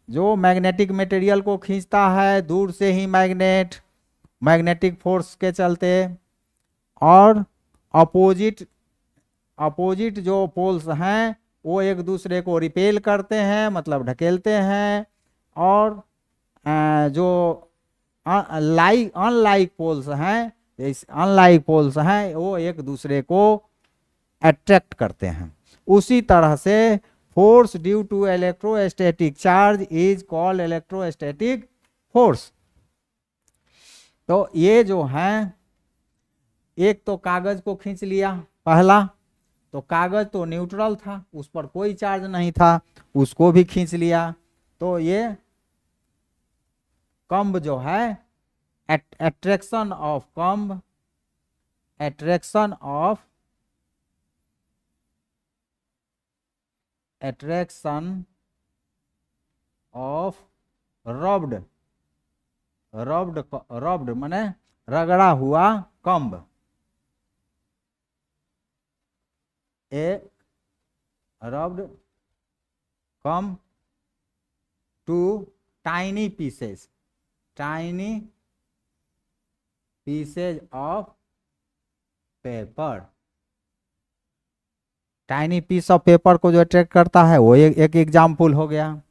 जो मैग्नेटिक मटेरियल को खींचता है दूर से ही मैग्नेटिक फोर्स के चलते, और अपोजिट जो पोल्स हैं वो एक दूसरे को रिपेल करते हैं, मतलब ढकेलते हैं। और जो अनलाइक पोल्स हैं वो एक दूसरे को अट्रैक्ट करते हैं। उसी तरह से force due to electrostatic charge is called electrostatic force. तो ये जो है, एक तो कागज को खींच लिया पहला, तो कागज तो न्यूट्रल था, उस पर कोई चार्ज नहीं था, उसको भी खींच लिया। तो ये कम्ब जो है, अट्रैक्शन ऑफ रब्ड माने रगड़ा हुआ comb, a rubbed comb to tiny pieces of paper. Tiny piece of paper को जो अट्रैक्ट करता है वो एक एग्जाम्पल हो गया।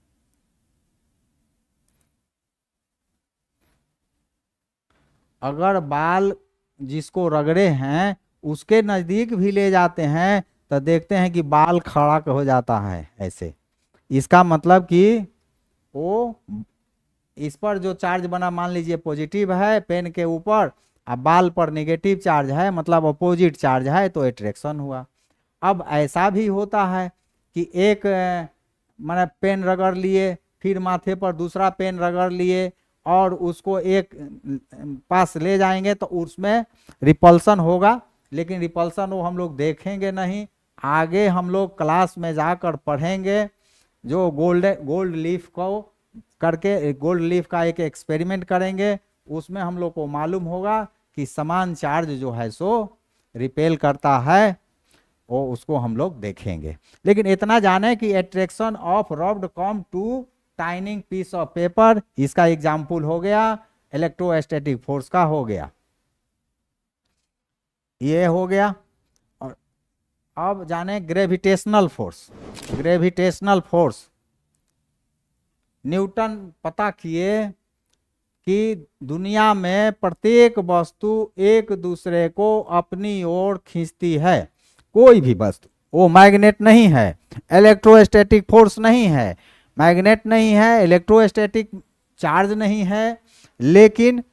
अगर बाल जिसको रगड़े हैं उसके नजदीक भी ले जाते हैं तो देखते हैं कि बाल खड़ा हो जाता है ऐसे, इसका मतलब कि वो इस पर जो चार्ज बना, मान लीजिए पॉजिटिव है पेन के ऊपर, अब बाल पर नेगेटिव चार्ज है, मतलब अपोजिट चार्ज है, तो एट्रैक्शन हुआ। अब ऐसा भी होता है कि एक माने पेन रगड़ लिए, फिर माथे पर दूसरा पेन रगड़ लिए और उसको एक पास ले जाएंगे तो उसमें रिपल्सन होगा, लेकिन रिपल्सन वो हम लोग देखेंगे नहीं, आगे हम लोग क्लास में जाकर पढ़ेंगे। जो गोल्ड लीफ को करके, गोल्ड लीफ का एक एक्सपेरिमेंट करेंगे, उसमें हम लोग को मालूम होगा कि समान चार्ज जो है सो रिपेल करता है, वो उसको हम लोग देखेंगे। लेकिन इतना जाने कि attraction of rubbed comb to tiny piece of paper, इसका एग्जाम्पल हो गया, इलेक्ट्रोस्टैटिक फोर्स का हो गया, ये हो गया। और अब जाने gravitational force. Gravitational force Newton पता किए कि दुनिया में प्रत्येक वस्तु एक दूसरे को अपनी ओर खींचती है। कोई भी वस्तु, वो मैग्नेट नहीं है, इलेक्ट्रोस्टैटिक फोर्स नहीं है, मैग्नेट नहीं है, इलेक्ट्रोस्टैटिक चार्ज नहीं है, लेकिन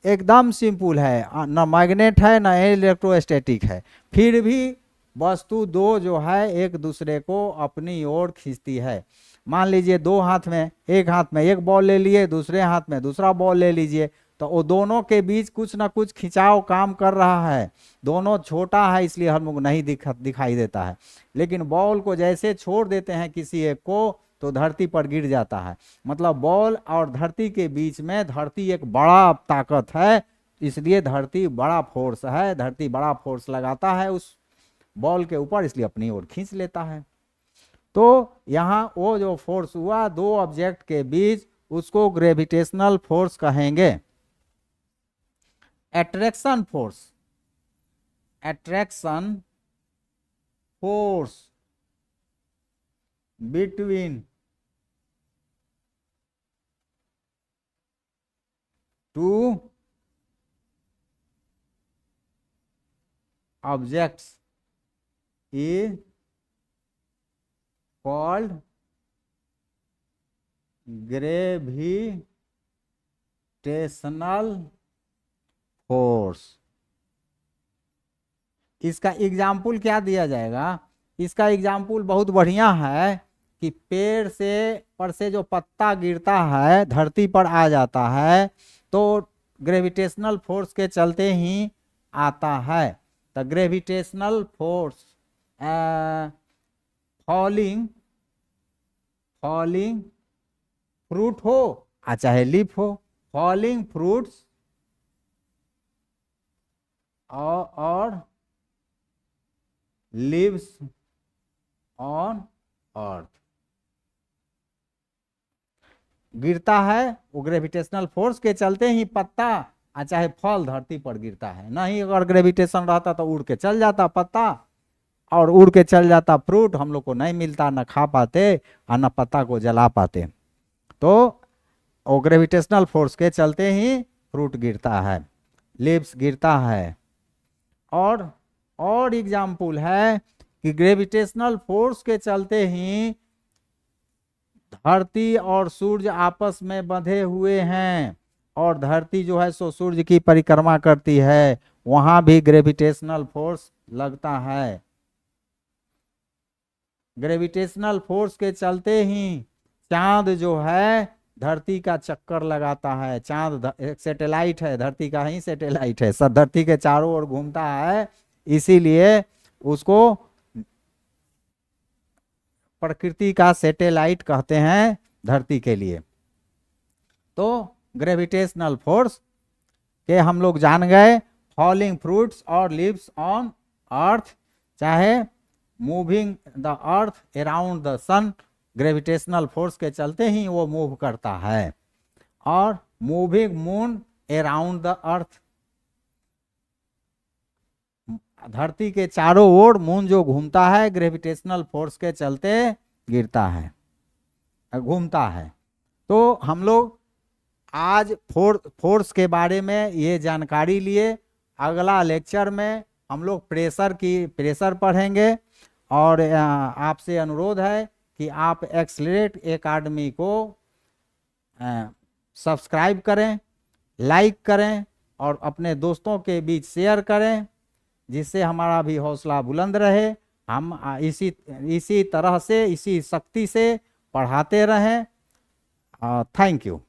एकदम सिंपल है, ना मैग्नेट है ना इलेक्ट्रोस्टैटिक है, फिर भी वस्तु दो जो है एक दूसरे को अपनी ओर खींचती है। मान लीजिए दो हाथ में, एक हाथ में एक बॉल ले लिए, दूसरे हाथ में दूसरा बॉल ले लीजिए, तो वो दोनों के बीच कुछ ना कुछ खिंचाव काम कर रहा है। दोनों छोटा है इसलिए हम लोग नहीं दिखाई देता है, लेकिन बॉल को जैसे छोड़ देते हैं किसी एक को तो धरती पर गिर जाता है। मतलब बॉल और धरती के बीच में धरती एक बड़ा ताकत है, इसलिए धरती बड़ा फोर्स है, धरती बड़ा फोर्स लगाता है उस बॉल के ऊपर, इसलिए अपनी ओर खींच लेता है। तो यहाँ वो जो फोर्स हुआ दो ऑब्जेक्ट के बीच, उसको ग्रेविटेशनल फोर्स कहेंगे। Attraction force, attraction force between two objects is called gravitational force। इसका एग्जाम्पल क्या दिया जाएगा? इसका एग्जाम्पल बहुत बढ़िया है कि पेड़ से पर से जो पत्ता गिरता है धरती पर आ जाता है, तो ग्रेविटेशनल फोर्स के चलते ही आता है। The gravitational force falling fruit हो चाहे लीफ हो, फॉलिंग फ्रूट्स और लीव्स ऑन अर्थ, गिरता है वो ग्रेविटेशनल फोर्स के चलते ही पत्ता चाहे फल धरती पर गिरता है। नहीं अगर ग्रेविटेशन रहता तो उड़ के चल जाता पत्ता, और उड़ के चल जाता फ्रूट, हम लोग को नहीं मिलता, ना खा पाते और ना पत्ता को जला पाते। तो वो ग्रेविटेशनल फोर्स के चलते ही फ्रूट गिरता है, लीव्स गिरता है। और एग्जाम्पल है कि ग्रेविटेशनल फोर्स के चलते ही धरती और सूर्य आपस में बंधे हुए हैं, और धरती जो है सो सूर्य की परिक्रमा करती है, वहां भी ग्रेविटेशनल फोर्स लगता है। ग्रेविटेशनल फोर्स के चलते ही चांद जो है धरती का चक्कर लगाता है। चांद एक सैटेलाइट है, धरती का ही सैटेलाइट है, सब धरती के चारों ओर घूमता है, इसीलिए उसको प्रकृति का सैटेलाइट कहते हैं धरती के लिए। तो ग्रेविटेशनल फोर्स के हम लोग जान गए, फॉलिंग फ्रूट्स और लीव्स ऑन अर्थ, चाहे moving the earth around the sun, gravitational force के चलते ही वो मूव करता है। और moving moon around the earth, धरती के चारों ओर मून जो घूमता है ग्रेविटेशनल फोर्स के चलते गिरता है, घूमता है। तो हम लोग आज फोर्स के बारे में ये जानकारी लिए। अगला लेक्चर में हम लोग प्रेशर पढ़ेंगे, और आपसे अनुरोध है कि आप एक्सेलरेट एकेडमी को सब्सक्राइब करें, लाइक करें और अपने दोस्तों के बीच शेयर करें, जिससे हमारा भी हौसला बुलंद रहे। हम इसी तरह से, इसी शक्ति से पढ़ाते रहें। Thank you.